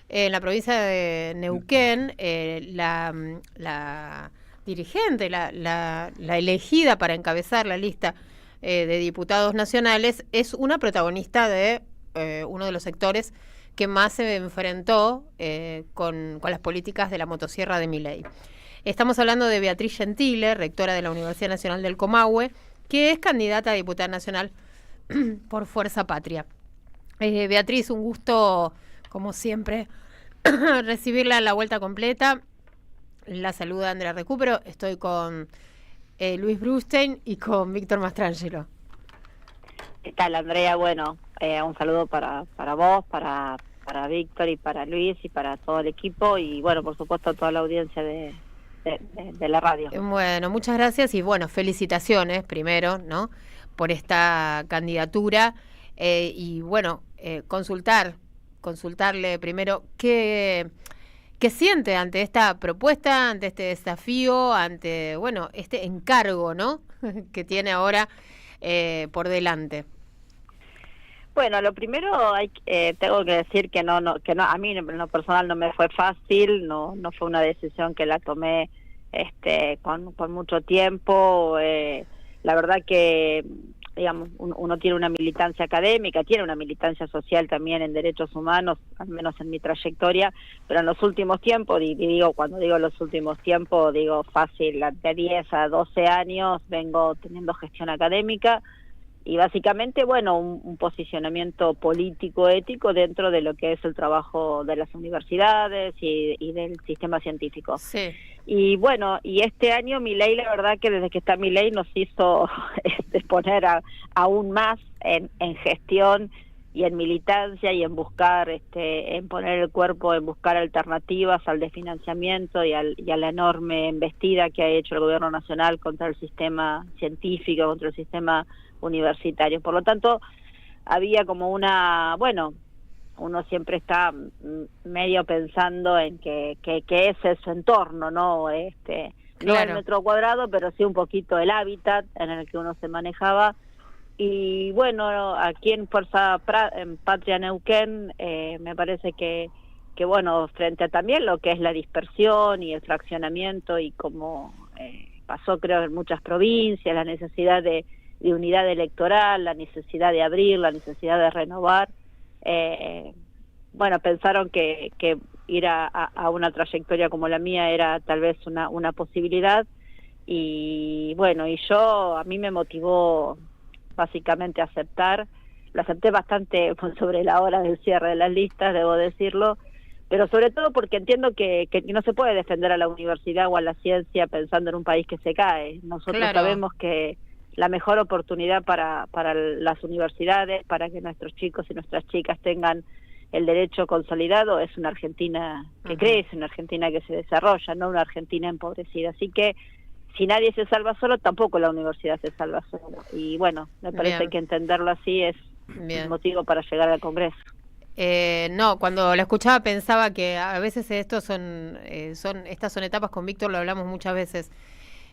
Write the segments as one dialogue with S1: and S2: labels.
S1: En la provincia de Neuquén, la dirigente, la elegida para encabezar la lista de diputados nacionales, es una protagonista de uno de los sectores que más se enfrentó con las políticas de la motosierra de Milei. Estamos hablando de Beatriz Gentile, rectora de la Universidad Nacional del Comahue, que es candidata a diputada nacional por Fuerza Patria. Beatriz, un gusto, como siempre, recibirla a la vuelta completa. La saluda Andrea Recupero. Estoy con Luis Brustein y con Víctor Mastrangelo.
S2: ¿Qué tal, Andrea? Bueno, un saludo para vos, para Víctor y para Luis y para todo el equipo y, bueno, por supuesto, a toda la audiencia de la radio.
S1: Bueno, muchas gracias y, bueno, felicitaciones primero, ¿no?, por esta candidatura y, bueno, consultarle primero qué siente ante esta propuesta, ante este desafío, ante, bueno, este encargo, ¿no?, que tiene ahora por delante.
S2: Bueno, lo primero tengo que decir que no, a mí en lo personal no me fue fácil, no fue una decisión que la tomé con mucho tiempo. La verdad que, digamos, uno tiene una militancia académica, tiene una militancia social también en derechos humanos, al menos en mi trayectoria, pero en los últimos tiempos, cuando digo los últimos tiempos, digo fácil, de 10 a 12 años vengo teniendo gestión académica y básicamente, bueno, un posicionamiento político-ético dentro de lo que es el trabajo de las universidades y del sistema científico.
S1: Sí.
S2: Y bueno, y este año Milei, la verdad que desde que está Milei nos hizo poner aún más en gestión y en militancia y en buscar, en poner el cuerpo, en buscar alternativas al desfinanciamiento y a la enorme embestida que ha hecho el gobierno nacional contra el sistema científico, contra el sistema universitario. Por lo tanto, había como bueno, uno siempre está medio pensando en que ese es su entorno, ¿no?
S1: Claro.
S2: No el metro cuadrado, pero sí un poquito el hábitat en el que uno se manejaba. Y bueno, aquí en Patria Neuquén, me parece que bueno, frente a también lo que es la dispersión y el fraccionamiento y como pasó creo en muchas provincias, la necesidad de unidad electoral, la necesidad de abrir, la necesidad de renovar, bueno, pensaron que ir a una trayectoria como la mía era tal vez una posibilidad y bueno, y a mí me motivó básicamente aceptar, lo acepté bastante sobre la hora del cierre de las listas, debo decirlo, pero sobre todo porque entiendo que no se puede defender a la universidad o a la ciencia pensando en un país que se cae. Nosotros sabemos que la mejor oportunidad para las universidades, para que nuestros chicos y nuestras chicas tengan el derecho consolidado, es una Argentina que crece, una Argentina que se desarrolla, no una Argentina empobrecida. Así que si nadie se salva solo, tampoco la universidad se salva solo. Y bueno, me parece que entenderlo así es un motivo para llegar al Congreso.
S1: No, cuando la escuchaba pensaba que a veces estas son etapas, con Víctor lo hablamos muchas veces,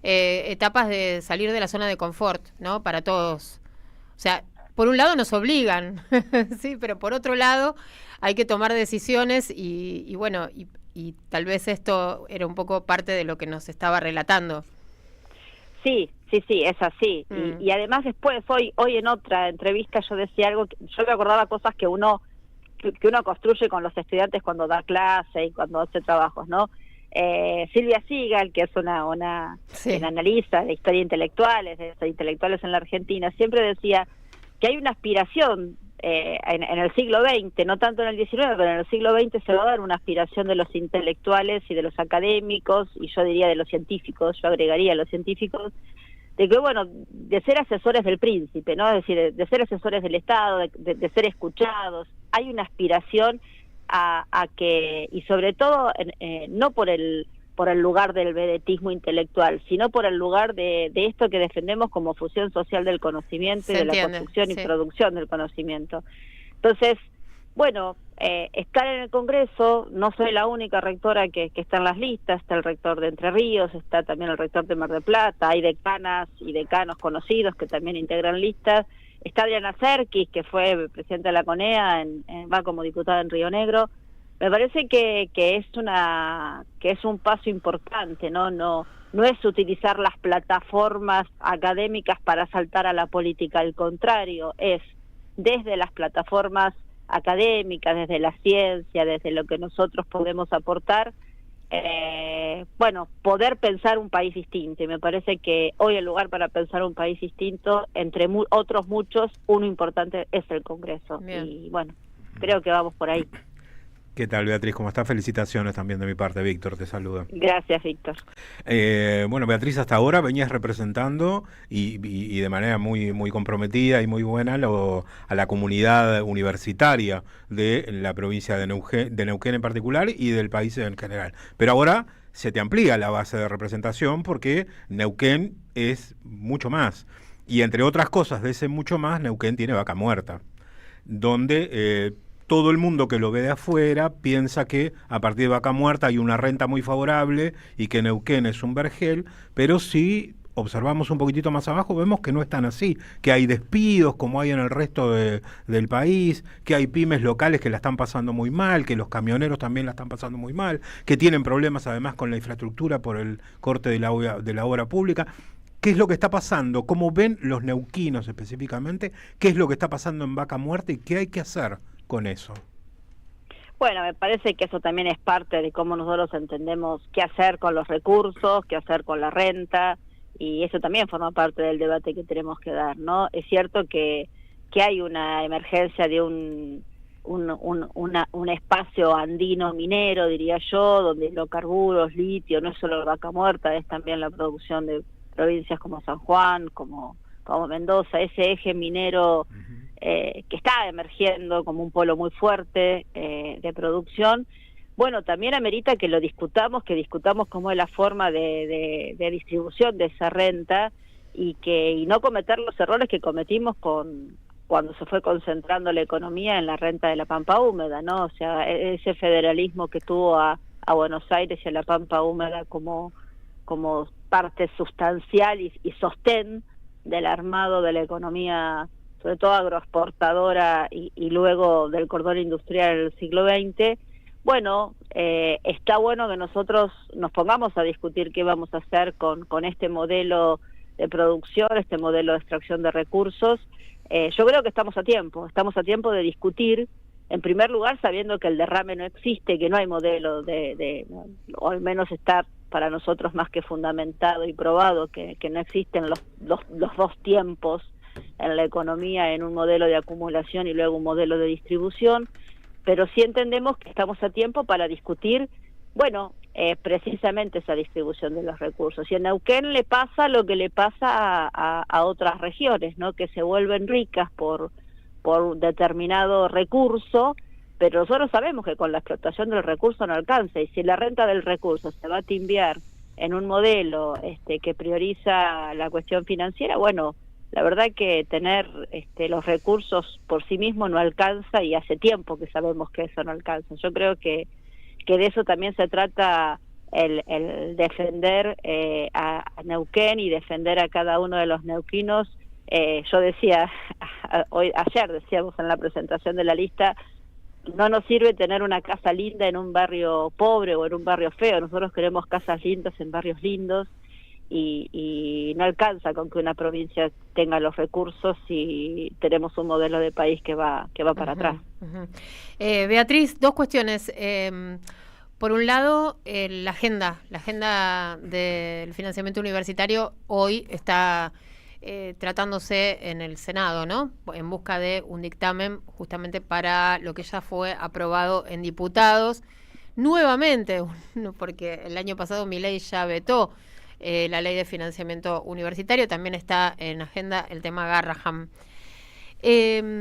S1: etapas de salir de la zona de confort, ¿no?, para todos. O sea, por un lado nos obligan, sí, pero por otro lado hay que tomar decisiones y bueno, y tal vez esto era un poco parte de lo que nos estaba relatando.
S2: Sí, es así. Y además después, hoy en otra entrevista yo decía algo, yo me acordaba cosas que uno construye con los estudiantes cuando da clase y cuando hace trabajos, ¿no? Silvia Sigal, que es una analista de historia intelectuales, de intelectuales en la Argentina, siempre decía que hay una aspiración en el siglo XX, no tanto en el XIX, pero en el siglo XX se va a dar una aspiración de los intelectuales y de los académicos, y yo diría de los científicos, yo agregaría los científicos, de que, bueno, de ser asesores del príncipe, ¿no? Es decir, de ser asesores del Estado, de ser escuchados. Hay una aspiración a que, y sobre todo, no por el lugar del vedetismo intelectual, sino por el lugar de esto que defendemos como fusión social del conocimiento y de la construcción y producción del conocimiento. Entonces, bueno, estar en el Congreso, no soy la única rectora que está en las listas, está el rector de Entre Ríos, está también el rector de Mar del Plata, hay decanas y decanos conocidos que también integran listas, está Adriana Serkis, que fue presidenta de la CONEA, va como diputada en Río Negro, Me parece que es un paso importante, no es utilizar las plataformas académicas para saltar a la política, al contrario, es desde las plataformas académicas, desde la ciencia, desde lo que nosotros podemos aportar, poder pensar un país distinto. Y me parece que hoy el lugar para pensar un país distinto, entre otros muchos, uno importante es el Congreso. Bien. Y bueno, creo que vamos por ahí.
S3: ¿Qué tal, Beatriz? ¿Cómo estás? Felicitaciones también de mi parte. Víctor te saluda.
S2: Gracias, Víctor.
S3: Bueno, Beatriz, hasta ahora venías representando y de manera muy, muy comprometida y muy buena a la comunidad universitaria de la provincia de Neuquén en particular y del país en general. Pero ahora se te amplía la base de representación porque Neuquén es mucho más. Y entre otras cosas de ese mucho más, Neuquén tiene Vaca Muerta, donde todo el mundo que lo ve de afuera piensa que a partir de Vaca Muerta hay una renta muy favorable y que Neuquén es un vergel, pero si observamos un poquitito más abajo vemos que no es tan así, que hay despidos como hay en el resto del país, que hay pymes locales que la están pasando muy mal, que los camioneros también la están pasando muy mal, que tienen problemas además con la infraestructura por el corte de la obra pública. ¿Qué es lo que está pasando? ¿Cómo ven los neuquinos específicamente? ¿Qué es lo que está pasando en Vaca Muerta y qué hay que hacer con eso?
S2: Bueno, me parece que eso también es parte de cómo nosotros entendemos qué hacer con los recursos, qué hacer con la renta, y eso también forma parte del debate que tenemos que dar, ¿no? Es cierto que hay una emergencia de un espacio andino minero, diría yo, donde hidrocarburos, litio, no es solo Vaca Muerta, es también la producción de provincias como San Juan, como Mendoza, ese eje minero que está emergiendo como un polo muy fuerte de producción. Bueno, también amerita que lo discutamos, cómo es la forma de distribución de esa renta y no cometer los errores que cometimos cuando se fue concentrando la economía en la renta de la Pampa Húmeda, ¿no? O sea, ese federalismo que tuvo a Buenos Aires y a la Pampa Húmeda como parte sustancial y sostén del armado de la economía, sobre todo agroexportadora y luego del cordón industrial del siglo XX. Bueno, está bueno que nosotros nos pongamos a discutir qué vamos a hacer con este modelo de producción, este modelo de extracción de recursos. Yo creo que estamos a tiempo de discutir, en primer lugar sabiendo que el derrame no existe, que no hay modelo o al menos está para nosotros más que fundamentado y probado que no existen los dos tiempos en la economía, en un modelo de acumulación y luego un modelo de distribución, pero sí entendemos que estamos a tiempo para discutir, precisamente esa distribución de los recursos. Y en Neuquén le pasa lo que le pasa a otras regiones, ¿no? Que se vuelven ricas por determinado recurso, pero nosotros sabemos que con la explotación del recurso no alcanza, y si la renta del recurso se va a timbiar en un modelo que prioriza la cuestión financiera, la verdad que tener los recursos por sí mismo no alcanza, y hace tiempo que sabemos que eso no alcanza. Yo creo que de eso también se trata el defender a Neuquén y defender a cada uno de los neuquinos. Yo decía, ayer decíamos en la presentación de la lista, no nos sirve tener una casa linda en un barrio pobre o en un barrio feo, nosotros queremos casas lindas en barrios lindos, y no alcanza con que una provincia tenga los recursos si tenemos un modelo de país que va para atrás.
S1: Beatriz, dos cuestiones. Por un lado, la agenda del financiamiento universitario hoy está tratándose en el Senado, ¿no? En busca de un dictamen justamente para lo que ya fue aprobado en diputados. Nuevamente, porque el año pasado Milei ya vetó la ley de financiamiento universitario, también está en agenda el tema Garrahan. ¿Qué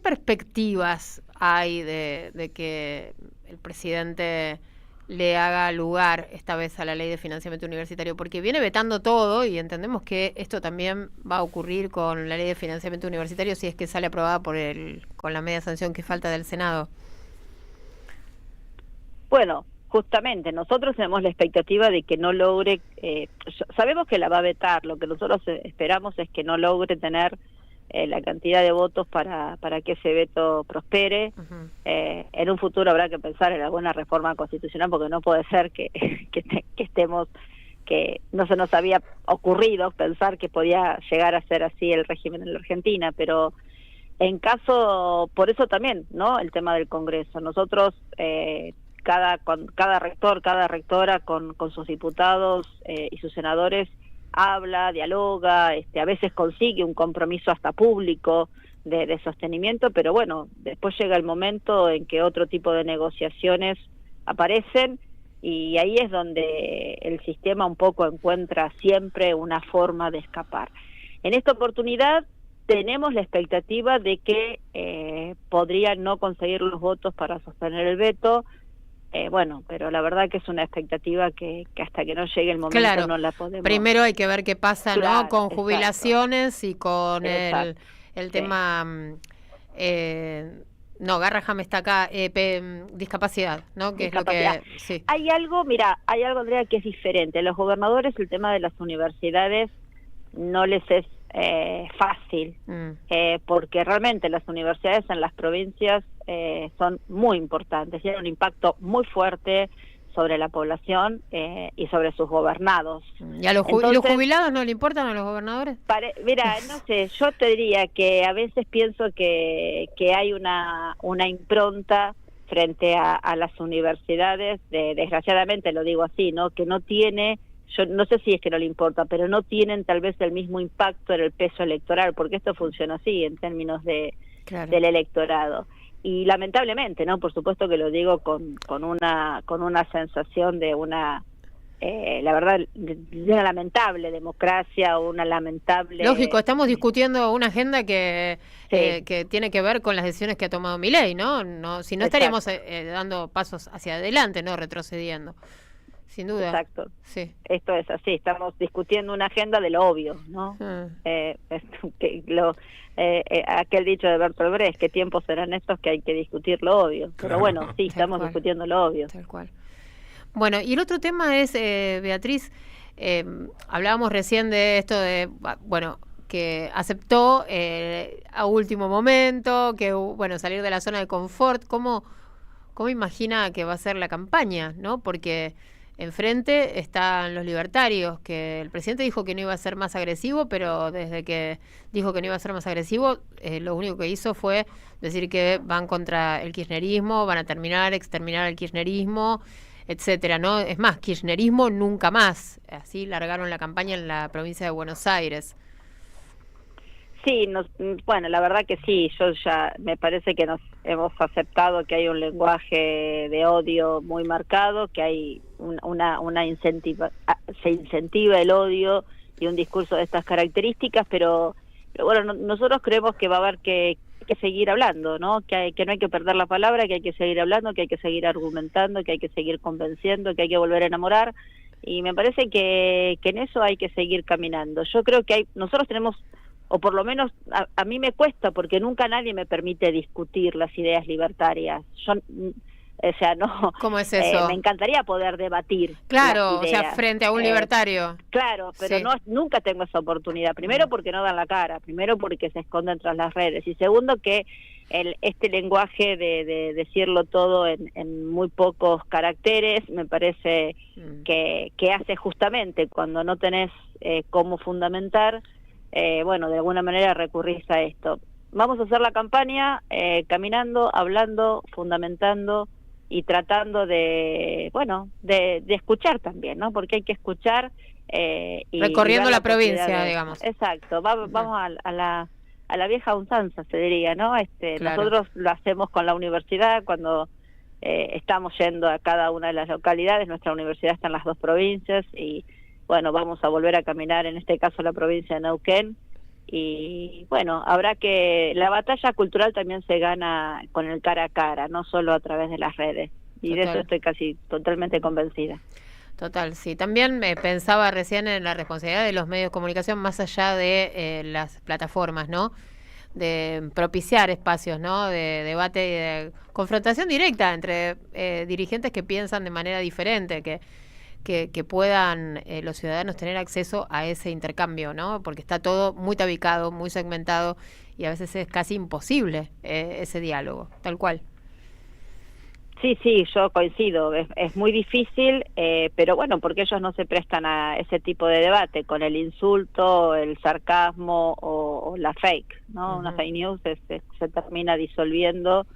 S1: perspectivas hay de que el presidente le haga lugar esta vez a la ley de financiamiento universitario? Porque viene vetando todo y entendemos que esto también va a ocurrir con la ley de financiamiento universitario si es que sale aprobada con la media sanción que falta del Senado.
S2: Bueno, justamente nosotros tenemos la expectativa de que no logre, sabemos que la va a vetar, lo que nosotros esperamos es que no logre tener la cantidad de votos para que ese veto prospere. En un futuro habrá que pensar en alguna reforma constitucional, porque no puede ser que estemos, que no se nos había ocurrido pensar que podía llegar a ser así el régimen en la Argentina, pero en caso, por eso también, ¿no?, el tema del Congreso. Nosotros, cada rector, cada rectora con sus diputados y sus senadores habla, dialoga, a veces consigue un compromiso hasta público de sostenimiento, pero bueno, después llega el momento en que otro tipo de negociaciones aparecen, y ahí es donde el sistema un poco encuentra siempre una forma de escapar. En esta oportunidad tenemos la expectativa de que podrían no conseguir los votos para sostener el veto. Bueno, pero la verdad que es una expectativa que hasta que no llegue el momento no la podemos.
S1: Primero hay que ver qué pasa,
S2: claro,
S1: ¿no?, con jubilaciones y con el tema... no, Garraham está acá, discapacidad, ¿no? Que
S2: discapacidad.
S1: Es lo que... Sí.
S2: Hay algo, Andrea, que es diferente. Los gobernadores, el tema de las universidades no les es fácil, porque realmente las universidades en las provincias son muy importantes, tienen un impacto muy fuerte sobre la población y sobre sus gobernados.
S1: ¿Y a los jubilados no le importan a los gobernadores?
S2: Mira, no sé, yo te diría que a veces pienso que hay una impronta frente a las universidades, desgraciadamente lo digo así, ¿no?, que no tiene, yo no sé si es que no le importa, pero no tienen tal vez el mismo impacto en el peso electoral, porque esto funciona así en términos del electorado. Y lamentablemente, ¿no?, por supuesto que lo digo con una sensación de una, la verdad, de una lamentable democracia, o una lamentable...
S1: Lógico, estamos discutiendo una agenda que tiene que ver con las decisiones que ha tomado Milei, ¿no? Si no estaríamos dando pasos hacia adelante, no retrocediendo. Sin duda.
S2: Exacto.
S1: Sí.
S2: Esto es así, estamos discutiendo una agenda de lo obvio, ¿no? Aquel dicho de Bertolt Brecht, ¿qué tiempos serán estos que hay que discutir lo obvio? Pero bueno, sí, estamos discutiendo lo obvio.
S1: Tal cual. Bueno, y el otro tema es, Beatriz, hablábamos recién de esto de, bueno, que aceptó a último momento, que, bueno, salir de la zona de confort. ¿Cómo imagina que va a ser la campaña, no? Porque enfrente están los libertarios, que el presidente dijo que no iba a ser más agresivo, pero desde que dijo que no iba a ser más agresivo, lo único que hizo fue decir que van contra el kirchnerismo, van a exterminar el kirchnerismo, etcétera, ¿no? Es más, kirchnerismo nunca más. Así largaron la campaña en la provincia de Buenos Aires.
S2: Sí, bueno, la verdad que sí, yo ya me parece que nos hemos aceptado que hay un lenguaje de odio muy marcado, que hay se incentiva el odio y un discurso de estas características, pero bueno, nosotros creemos que va a haber que seguir hablando, ¿no? Que no hay que perder la palabra, que hay que seguir hablando, que hay que seguir argumentando, que hay que seguir convenciendo, que hay que volver a enamorar, y me parece que en eso hay que seguir caminando. Yo creo que nosotros tenemos, o por lo menos a mí me cuesta, porque nunca nadie me permite discutir las ideas libertarias. Yo, o sea, no.
S1: ¿Cómo es eso?
S2: Me encantaría poder debatir.
S1: Claro, o sea, frente a un libertario.
S2: Claro, pero
S1: sí.
S2: Nunca tengo esa oportunidad. Primero porque no dan la cara, primero porque se esconden tras las redes, y segundo que este lenguaje de decirlo todo en muy pocos caracteres me parece que hace justamente cuando no tenés cómo fundamentar. Bueno, de alguna manera recurrís a esto. Vamos a hacer la campaña caminando, hablando, fundamentando y tratando de escuchar también, ¿no? Porque hay que escuchar.
S1: Recorriendo la provincia, digamos.
S2: Exacto, vamos a la vieja usanza, se diría, ¿no?
S1: Claro.
S2: Nosotros lo hacemos con la universidad cuando estamos yendo a cada una de las localidades. Nuestra universidad está en las dos provincias y bueno, vamos a volver a caminar, en este caso la provincia de Neuquén, y bueno, la batalla cultural también se gana con el cara a cara, no solo a través de las redes, y de eso estoy casi totalmente convencida.
S1: Total, sí. También pensaba recién en la responsabilidad de los medios de comunicación más allá de las plataformas, ¿no? De propiciar espacios, ¿no? De debate y de confrontación directa entre dirigentes que piensan de manera diferente, que que puedan los ciudadanos tener acceso a ese intercambio, ¿no? Porque está todo muy tabicado, muy segmentado y a veces es casi imposible ese diálogo, tal cual.
S2: Sí, sí, yo coincido, es muy difícil, pero bueno, porque ellos no se prestan a ese tipo de debate, con el insulto, el sarcasmo o la fake, ¿no? Una fake news se termina disolviendo,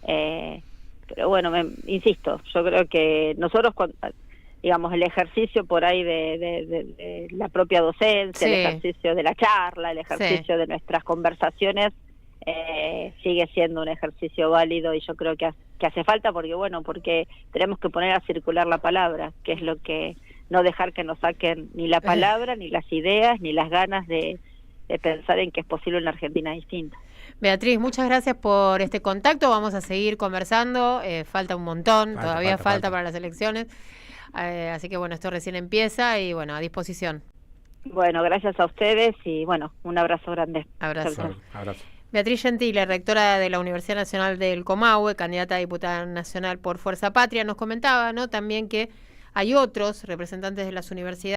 S2: pero bueno, insisto, yo creo que nosotros, digamos, el ejercicio por ahí de la propia docencia, el ejercicio de la charla, el ejercicio de nuestras conversaciones, sigue siendo un ejercicio válido y yo creo que hace falta porque tenemos que poner a circular la palabra, que es lo que no dejar que nos saquen ni la palabra, ni las ideas, ni las ganas de pensar en que es posible una Argentina distinta.
S1: Beatriz, muchas gracias por este contacto, vamos a seguir conversando, falta un montón, todavía falta para las elecciones, así que bueno, esto recién empieza y bueno, a disposición.
S2: Bueno, gracias a ustedes y bueno, un abrazo grande.
S1: Abrazo.
S3: Abrazo.
S1: Beatriz Gentile, rectora de la Universidad Nacional del Comahue, candidata a diputada nacional por Fuerza Patria, nos comentaba, ¿no?, también que hay otros representantes de las universidades